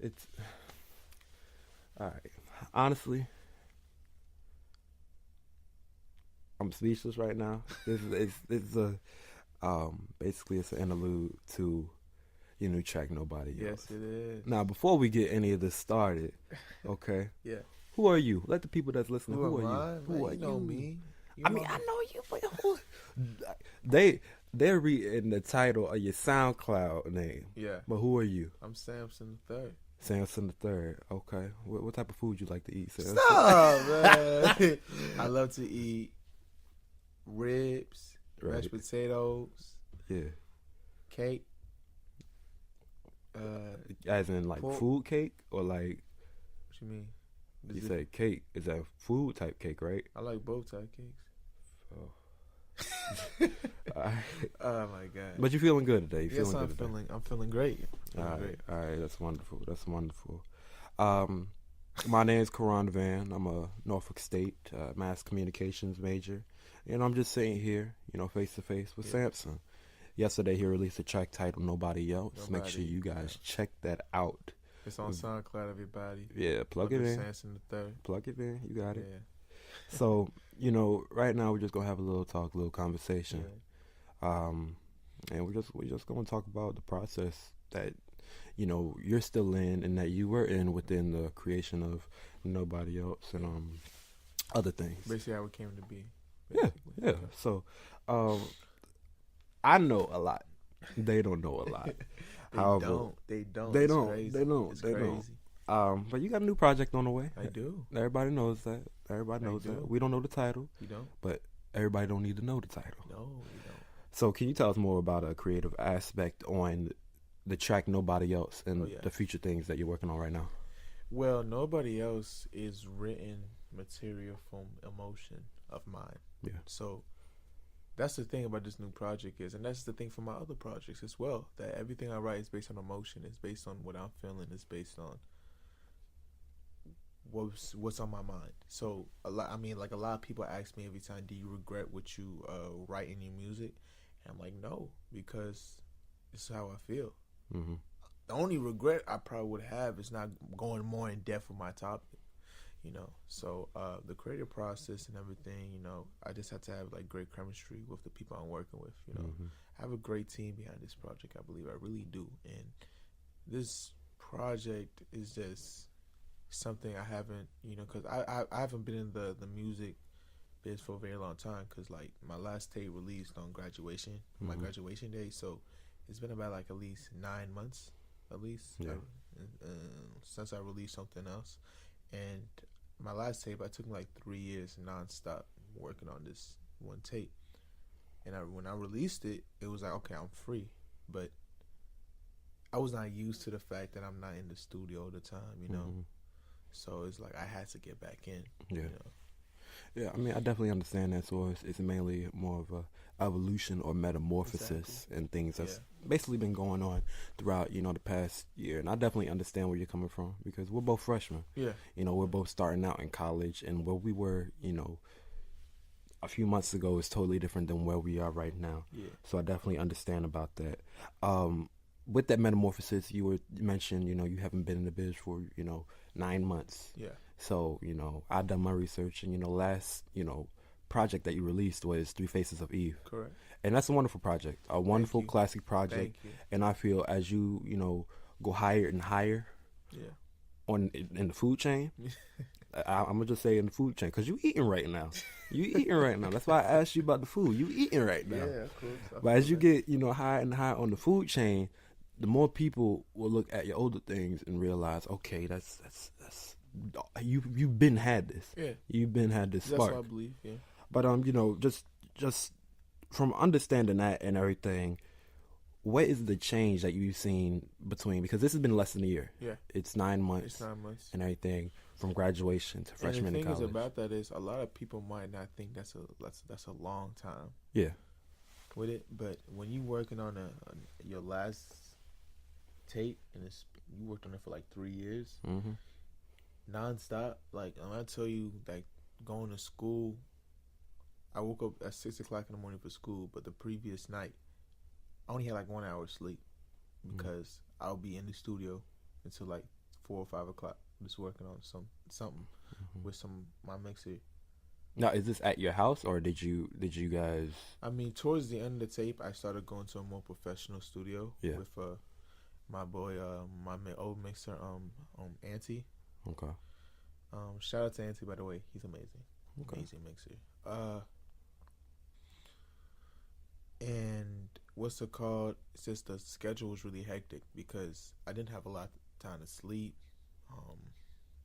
It's all right. Honestly, I'm speechless right now. This is a basically it's an interlude to your new track, Nobody Else. Yes, it is. Now, before we get any of this started, okay, Yeah. who are you? Let the people that's listening. Who Who am are you? I? Who Man, are you know you? me. You I know mean, I me. know you, but who? They're reading the title of your SoundCloud name. Yeah. But who are you? I'm Samson the Third. Samson the Third. Okay. What type of food you like to eat, Samson? Stop, man. I love to eat ribs, Right. mashed potatoes, Yeah. cake. As in like Pork. food cake or like What you mean? you say cake? Is that food type cake, right? I like both type cakes. Oh. Alright. Oh my god. But you feeling good today? You Yes, feeling I'm good today? I'm feeling great. All Feeling right, all right, that's wonderful. That's wonderful. My name is KaRon Vann. I'm a Norfolk State mass communications major, and I'm just sitting here, face to face with Samson. Yesterday, he released a track titled "Nobody Else." Make sure you guys check that out. It's on SoundCloud, everybody. Yeah, plug it in. Samson the Third. Plug it in. You got it. Yeah. So, right now we're just gonna have a little talk, a little conversation. Yeah. And we're just gonna talk about the process that you're still in and that you were in within the creation of Nobody Else and other things. Basically, how it came to be. Yeah. Okay. So, I know a lot. They don't know a lot. They don't. They It's don't. crazy. They don't. It's They crazy. don't. But you got a new project on the way. I do. Everybody knows that. Everybody knows that. We don't know the title. You don't? But everybody don't need to know the title. No, you don't. So can you tell us more about a creative aspect on the track Nobody Else and the future things that you're working on right now? Well, Nobody Else is written material from emotion of mine. Yeah. So that's the thing about this new project and that's the thing for my other projects as well, that everything I write is based on emotion, it's based on what I'm feeling, it's based on what's on my mind. So a lot of people ask me every time, do you regret what you write in your music? And I'm like, no, because this is how I feel. Mm-hmm. The only regret I probably would have is not going more in depth with my topic, So the creative process and everything, I just have to have like great chemistry with the people I'm working with. Mm-hmm. I have a great team behind this project. I believe I really do, and this project is just something I haven't, because I haven't been in the music biz for a very long time. Because like my last tape released on graduation, my graduation day, so it's been about like at least 9 months, since I released something else. And my last tape, I took like 3 years nonstop working on this one tape. And when I released it, it was like, okay, I'm free. But I was not used to the fact that I'm not in the studio all the time, Mm-hmm. So it's like I had to get back in. Yeah. Yeah, I mean, I definitely understand that. So it's mainly more of a evolution or metamorphosis and things that's basically been going on throughout, the past year. And I definitely understand where you're coming from because we're both freshmen. Yeah. We're both starting out in college, and where we were, a few months ago is totally different than where we are right now. Yeah. So I definitely understand about that. With that metamorphosis, you mentioned, you haven't been in the biz for, 9 months. Yeah. So, I've done my research, and, last, project that you released was 3 Faces of Eve. Correct. And that's a wonderful project, a wonderful classic project. Thank you. And I feel as you, go higher and higher in the food chain, I'm going to just say in the food chain, because you eating right now. That's why I asked you about the food. You eating right now. Yeah, of course. But as you get, higher and higher on the food chain, the more people will look at your older things and realize, okay, that's you've been had this. Yeah. You've been had this spark. That's what I believe, yeah. But just from understanding that and everything, what is the change that you've seen between, because this has been less than a year. Yeah. It's 9 months. It's 9 months. And everything from graduation to freshman in college. And the thing is about that is a lot of people might not think that's a long time. Yeah. With it, but when you working on your last tape and you worked on it for like 3 years, nonstop. Like when I tell you, like going to school, I woke up at 6 o'clock in the morning for school, but the previous night I only had like 1 hour sleep because I'll be in the studio until like 4 or 5 o'clock, just working on something with my mixer. Now, is this at your house or did you guys? I mean, towards the end of the tape, I started going to a more professional studio with my boy, old mixer, Auntie. Okay. Shout out to Auntie, by the way. He's amazing. Okay. Amazing mixer. And what's it called? It's just the schedule was really hectic because I didn't have a lot of time to sleep,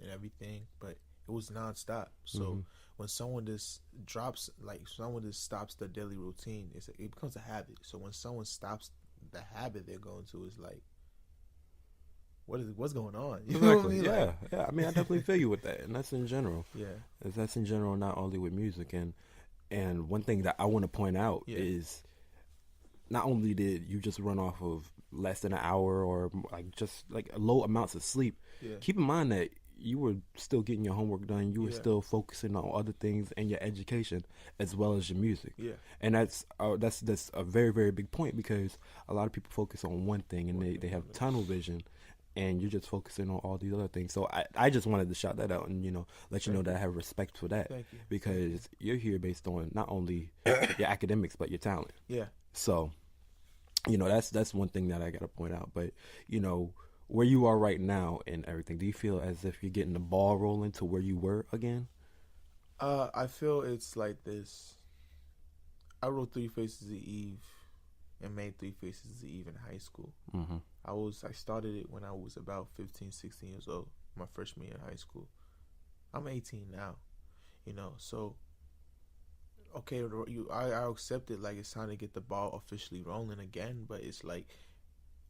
and everything, but it was nonstop. So when someone just drops, like someone just stops the daily routine, it becomes a habit. So when someone stops the habit they're going to, it's like, what's going on? You know what I mean? Yeah, yeah. I mean, I definitely feel you with that, and that's in general. Yeah, that's in general, not only with music. And one thing that I want to point out is, not only did you just run off of less than an hour or like just like low amounts of sleep, keep in mind that you were still getting your homework done. You were still focusing on other things and your education as well as your music. Yeah, and that's a very, very big point because a lot of people focus on one thing and they have tunnel vision, and you're just focusing on all these other things. So I just wanted to shout that out and let you know that I have respect for that because you're here based on not only your academics but your talent. Yeah. So that's one thing that I gotta point out. But where you are right now and everything, do you feel as if you're getting the ball rolling to where you were again? I feel it's like this. I wrote Three Faces of Eve and made Three Faces of Eve in high school. Mm-hmm. I started it when I was about 15, 16 years old, my freshman year in high school. I'm 18 now, so okay, I accept it, like it's time to get the ball officially rolling again, but it's like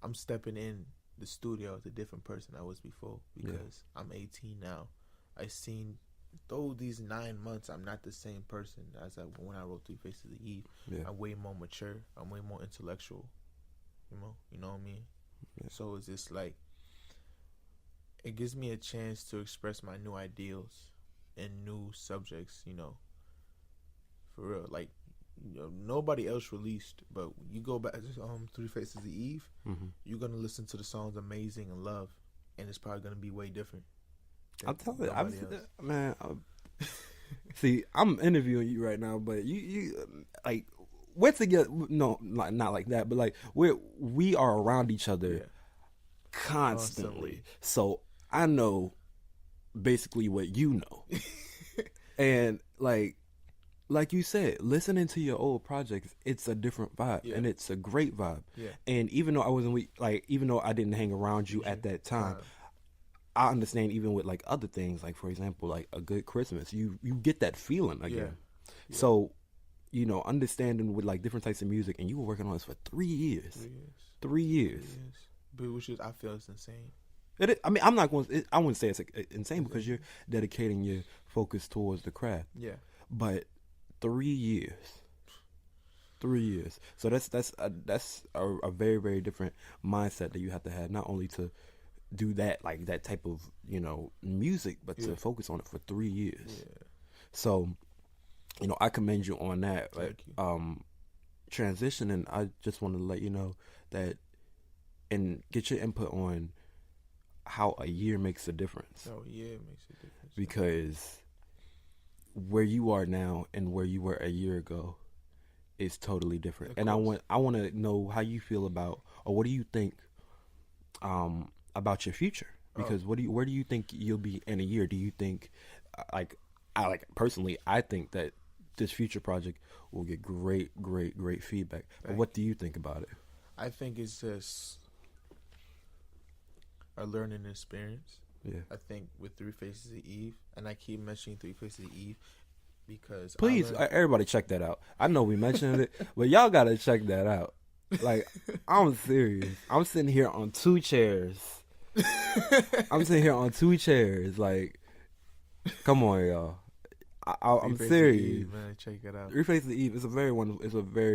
I'm stepping in the studio as a different person I was before because I'm 18 now. I seen though these 9 months I'm not the same person as when I wrote Three Faces of Eve. I'm way more mature. I'm way more intellectual. You know what I mean? Yeah. So it's just like it gives me a chance to express my new ideals and new subjects. For real, like nobody else released, but you go back to Three Faces of Eve, you're gonna listen to the songs Amazing and Love, and it's probably gonna be way different. I'm telling you, man. See, I'm interviewing you right now, but you like we're together. No, not like that, but like we are around each other constantly. So I know basically what you know, and like you said, listening to your old projects, it's a different vibe, and it's a great vibe. Yeah. And even though even though I didn't hang around you at that time, I understand even with like other things, like for example, like A Good Christmas, you get that feeling again. Yeah. So, understanding with like different types of music, and you were working on this for 3 years. 3 years. But which is, I feel it's insane. I mean, I wouldn't say it's insane because you're dedicating your focus towards the craft. Yeah. But 3 years. 3 years. So that's a very, very different mindset that you have to have, not only to do that, like that type of, music, but to focus on it for 3 years. Yeah. So, I commend you on that. Like, transitioning, I just want to let you know that and get your input on how a year makes a difference. Oh, yeah, it makes a difference. Because where you are now and where you were a year ago is totally different. And I want to know how you feel about, or what do you think about your future? Because where do you think you'll be in a year? Do you think personally, I think that this future project will get great feedback. But what do you think about it? I think it's just a learning experience. Yeah. I think with Three Faces of Eve, and I keep mentioning Three Faces of Eve because please, everybody check that out. I know we mentioned it, but y'all gotta check that out. Like, I'm serious. I'm sitting here on 2 chairs. Like, come on, y'all. I'm serious. Eve, man, check it out. Three Faces of Eve is a very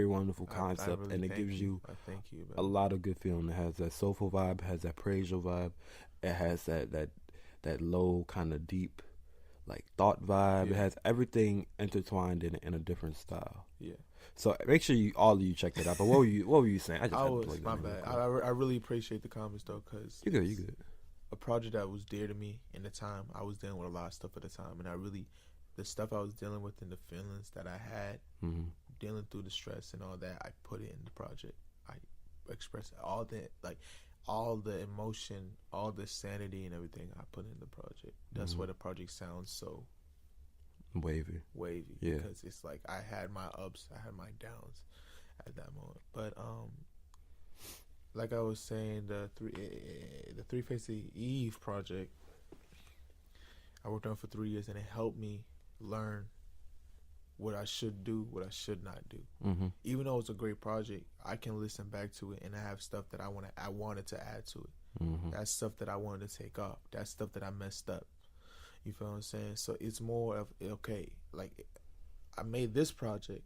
wonderful concept, really, and it gives you a lot of good feeling. It has that soulful vibe, has that praiseful vibe. It has that low kind of deep, like thought vibe. Yeah. It has everything intertwined in a different style. Yeah. So make sure all of you check that out. But what were you saying? My bad. I really appreciate the comments though, cause you good. a project that was dear to me in the time. I was dealing with a lot of stuff at the time, and the stuff I was dealing with and the feelings that I had, dealing through the stress and all that, I put it in the project. I expressed all the emotion, all the sanity and everything I put in the project. That's why the project sounds so wavy. Yeah. Because it's like I had my ups, I had my downs at that moment. But like I was saying, the Three Faces Eve project, I worked on it for 3 years, and it helped me learn what I should do, what I should not do. Even though it's a great project, I can listen back to it and I have stuff that I wanted to add to it. That's stuff that I wanted to take off. That's stuff that I messed up. You feel what I'm saying? So it's more of, okay, like, I made this project,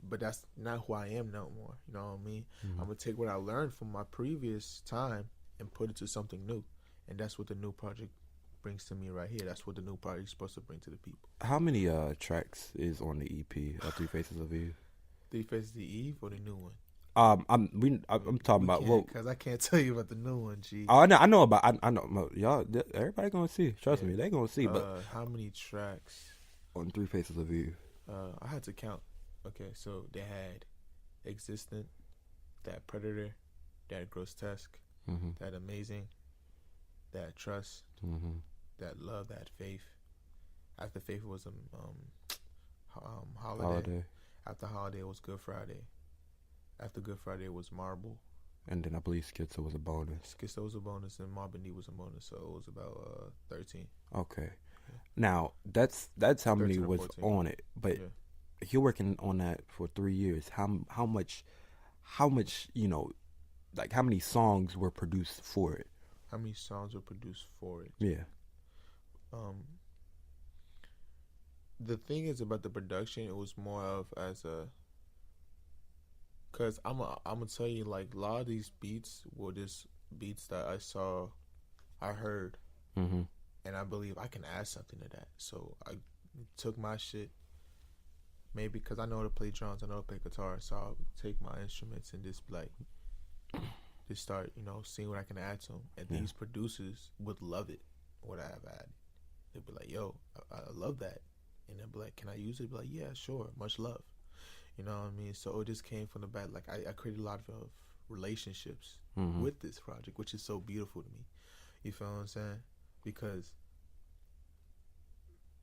but that's not who I am no more. You know what I mean? I'm gonna take what I learned from my previous time and put it to something new, and that's what the new project brings to me right here. That's what the new project is supposed to bring to the people. How many tracks is on the EP of Three Faces of Eve? Three Faces of Eve or the new one? I'm talking about, well, because I can't tell you about the new one. G. I know about. I know y'all. Everybody gonna see. Trust me, they gonna see. But how many tracks on Three Faces of Eve? I had to count. Okay, so they had Existent, that Predator, that Grotesque, that Amazing, that Trust, that Love, that Faith. After Faith was Holiday. After Holiday was Good Friday. After Good Friday was Marble. And then I believe Schizo was a bonus. Schizo was a bonus, and Mob and D was a bonus, so it was about 13. Okay. Yeah. Now, that's how many was 14. On it. But you're working on that for 3 years. How much, you know, like, how many songs were produced for it? How many songs were produced for it? Yeah. The thing is about the production, it was more of as a, cause I'm gonna tell you, like, a lot of these beats were just beats that I heard, and I believe I can add something to that. So I took my shit, maybe because I know how to play drums, I know how to play guitar, so I'll take my instruments and just just start, you know, seeing what I can add to them. And these producers would love it, what I have added. They'd be like, yo, I love that. And they'd be like, can I use it? Be like, yeah, sure, much love. You know what I mean? So it just came from the back. Like, I created a lot of relationships with this project, which is so beautiful to me. You feel what I'm saying? Because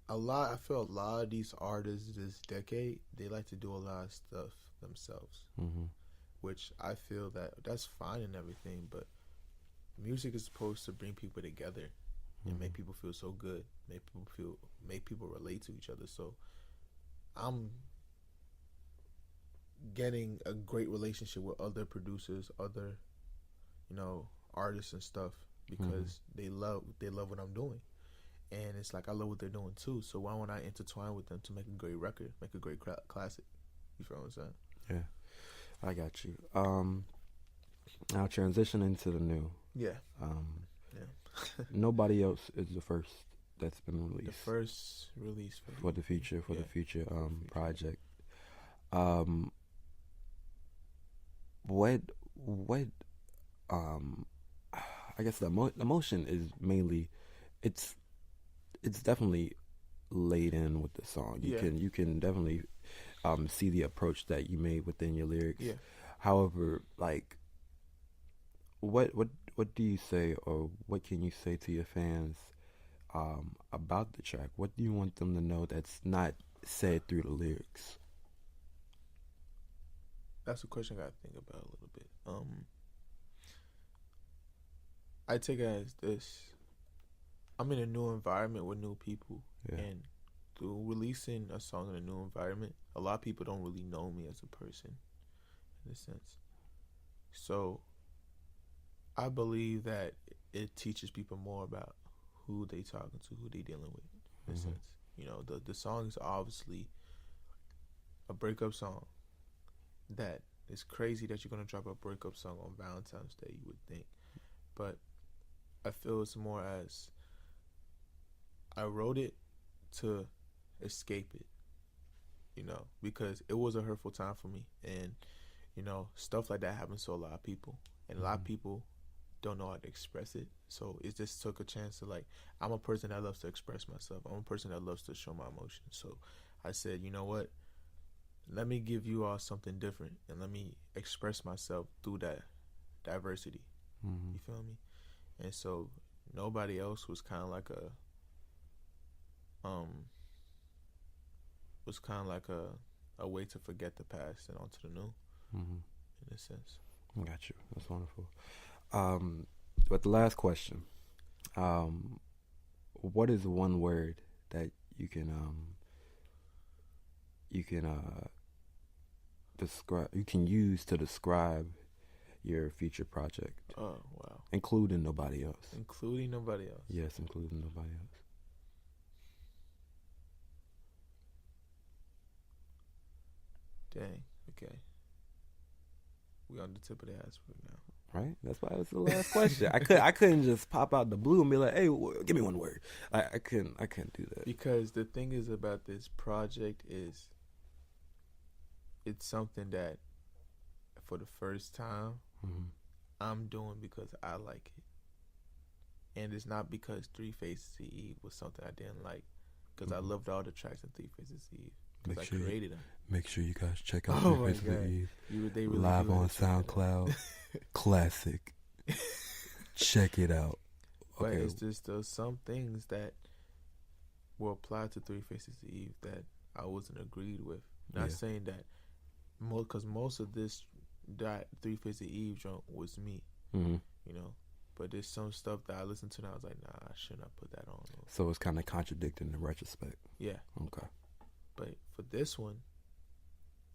I feel a lot of these artists this decade, they like to do a lot of stuff themselves, which I feel that's fine and everything, but music is supposed to bring people together and make people feel so good, make people relate to each other. So I'm getting a great relationship with other producers, other, you know, artists and stuff, because they love what I'm doing, and it's like I love what they're doing too. So why won't I intertwine with them to make a great record, make a great classic? You feel what I'm saying? Yeah, I got you. Now transitioning to the new. Yeah. Nobody else is the first that's been released. The first release for the future project. What I guess the emotion is mainly, it's definitely laid in with the song. You can definitely see the approach that you made within your lyrics. Yeah. However, like, what do you say, or what can you say to your fans about the track? What do you want them to know that's not said through the lyrics? That's a question I gotta think about a little bit. I take it as this: I'm in a new environment with new people, and through releasing a song in a new environment, a lot of people don't really know me as a person, in a sense. So I believe that it teaches people more about who they talking to, who they dealing with, in a sense. You know, the song is obviously a breakup song. That it's crazy that you're gonna drop a breakup song on Valentine's Day, you would think, but I feel it's more as I wrote it to escape it, you know, because it was a hurtful time for me, and you know, stuff like that happens to a lot of people, and a lot of people don't know how to express it. So it just took a chance to like, I'm a person that loves to express myself. I'm a person that loves to show my emotions. So I said, you know what? Let me give you all something different and let me express myself through that diversity. Mm-hmm. You feel me? And so nobody else was kind of like a way to forget the past and onto the new, Mm-hmm. in a sense. I got you. That's wonderful. But the last question, what is one word that you can describe, you can use to describe your future project, Oh wow! including nobody else? Including nobody else. Yes, including nobody else. Dang. Okay. We on the tip of the iceberg now. Right? That's why it was the last question. I couldn't just pop out the blue and be like, "Hey, give me one word." I couldn't do that. Because the thing is about this project is, it's something that, for the first time, Mm-hmm. I'm doing because I like it, and it's not because Three Faces of Eve was something I didn't like, because I loved all the tracks in Three Faces of Eve because I created them. Make sure you guys check out Oh Three my Faces of God. Eve They really live do on have to check it out. SoundCloud. Classic. Check it out. But Okay. it's just there's some things that will apply to Three Faces of Eve that I wasn't agreed with. Not Yeah. saying that, because most of this that Three Faces of Eve joint was me, Mm-hmm. you know. But there's some stuff that I listened to and I was like, nah, I should not put that on. So it's kind of contradicting in retrospect. Yeah. Okay. But for this one,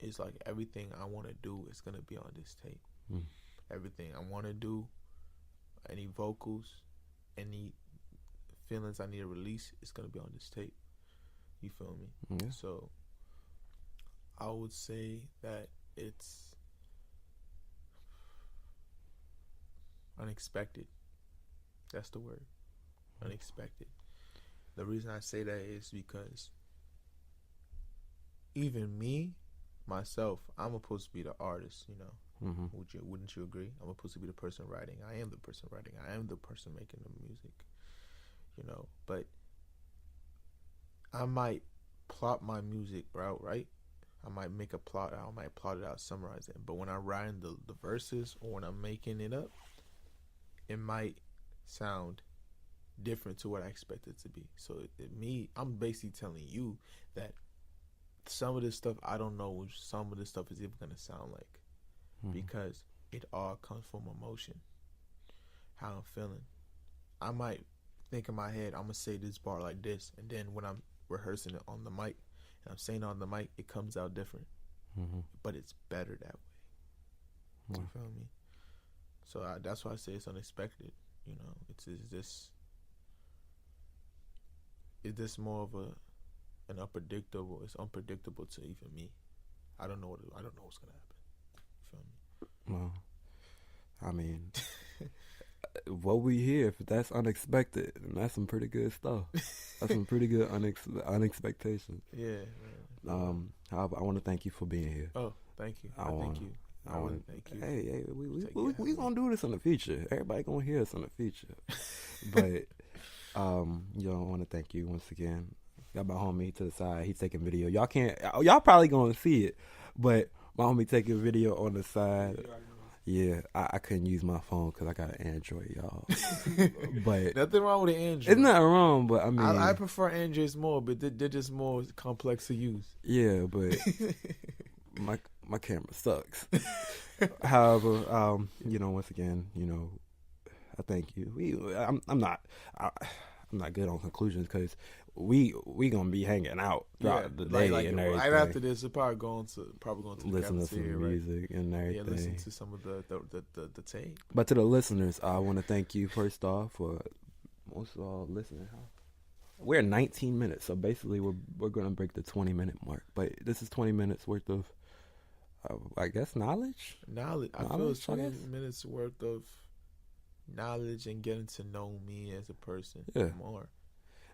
it's like everything I want to do is gonna be on this tape. Mm. Everything I want to do, any vocals, any feelings I need to release, is gonna be on this tape. You feel me? Yeah. So I would say that it's unexpected. That's the word. Unexpected. The reason I say that is because even me, myself, I'm supposed to be the artist, you know. Mm-hmm. Wouldn't you agree? I'm supposed to be the person writing. I am the person writing. I am the person making the music, you know. But I might plot my music out, right? I might make a plot. I might plot it out, summarize it. But when I'm writing the verses or when I'm making it up, it might sound different to what I expect it to be. So I'm basically telling you that some of this stuff I don't know what some of this stuff is even gonna sound like, because it all comes from emotion, how I'm feeling. I might think in my head I'm gonna say this bar like this, and then when I'm rehearsing it on the mic and I'm saying it on the mic, it comes out different, but it's better that way. You feel me? So that's why I say it's unexpected. You know, it's just more of an unpredictable. It's unpredictable to even me. I don't know what's gonna happen. You feel me? Well, I mean, what we hear, if that's unexpected, and that's some pretty good stuff. That's some pretty good unexpectations. Yeah. However, I want to thank you for being here. Oh, thank you. I want thank you. I want to thank you. Hey, we gonna do this in the future. Everybody gonna hear us in the future. But I want to thank you once again. Got my homie to the side. He's taking video. Y'all probably gonna see it, but my homie taking video on the side. Yeah, I couldn't use my phone because I got an Android, y'all. But nothing wrong with an Android. It's not wrong, but I mean, I prefer Androids more, but they're just more complex to use. Yeah, but my camera sucks. However, once again, I thank you. I'm not good on conclusions because we gonna be hanging out throughout the day and everything. Right after this, we're probably going to the listen to some music and everything. Yeah, listen to some of the tape. But to the listeners, I want to thank you first off for most of all listening. We're 19 minutes, so basically we're gonna break the 20-minute mark. But this is 20 minutes worth of, I guess, knowledge. I feel it's 20 minutes worth of knowledge and getting to know me as a person more.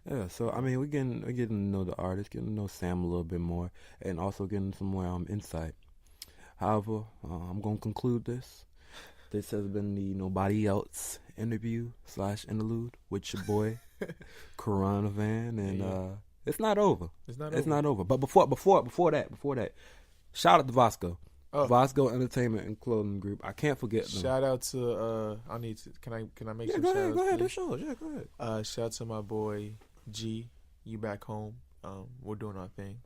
Yeah, so I mean, we're getting to know the artist, getting to know Sam a little bit more, and also getting some more insight. However, I'm gonna conclude this. This has been the Nobody Else interview / interlude with your boy KaRon Vann, and it's not over. It's not over. But before that, shout out to Vasco. Vasco Entertainment and Clothing Group. I can't forget them. Shout out to I need to can I make some shout outs? Go ahead, sure. Yeah, go ahead. Shout out to my boy G, you back home. We're doing our thing.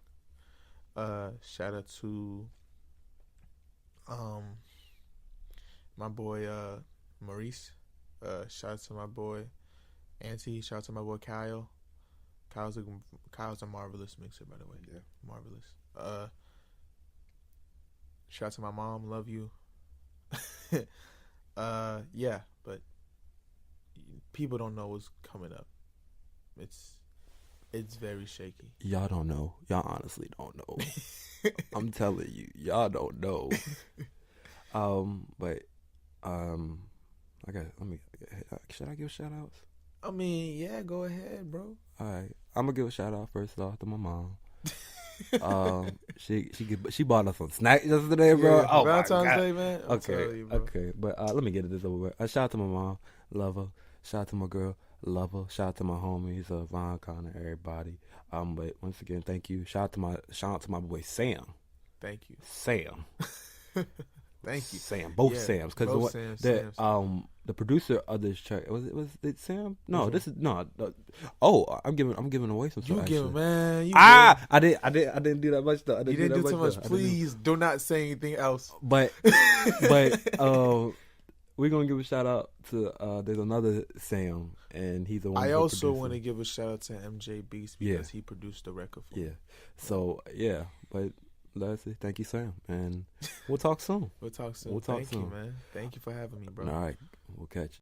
Shout out to my boy Maurice. Shout out to my boy Auntie. Shout out to my boy Kyle. Kyle's a marvelous mixer, by the way. Yeah. Marvelous. Shout out to my mom. Love you. Yeah, but people don't know what's coming up. It's very shaky. Y'all don't know. Y'all honestly don't know. I'm telling you, y'all don't know. But should I give shout outs? I mean, yeah, go ahead, bro. All right, I'm gonna give a shout out first off to my mom. She bought us some snacks yesterday, bro. Yeah, Valentine's Day, man. Okay, but let me get this over with. Shout out to my mom, love her. Shout out to my girl, love her. Shout out to my homies, Vann, Connor, everybody. But once again, thank you. Shout out to my boy Sam. Thank you, Sam. Thank you, Sam. Both Sams, because the producer of this track was it Sam? No, this is no. I'm giving away some stuff. You give, man. I didn't do that much though. You didn't do too much. Please do not say anything else. But we're gonna give a shout out to there's another Sam, and he's the one. I also want to give a shout out to MJ Beast because he produced the record for me. Yeah. So but. Leslie, thank you, Sam, and we'll talk soon. Thank you, man. Thank you for having me, bro. All right, we'll catch you.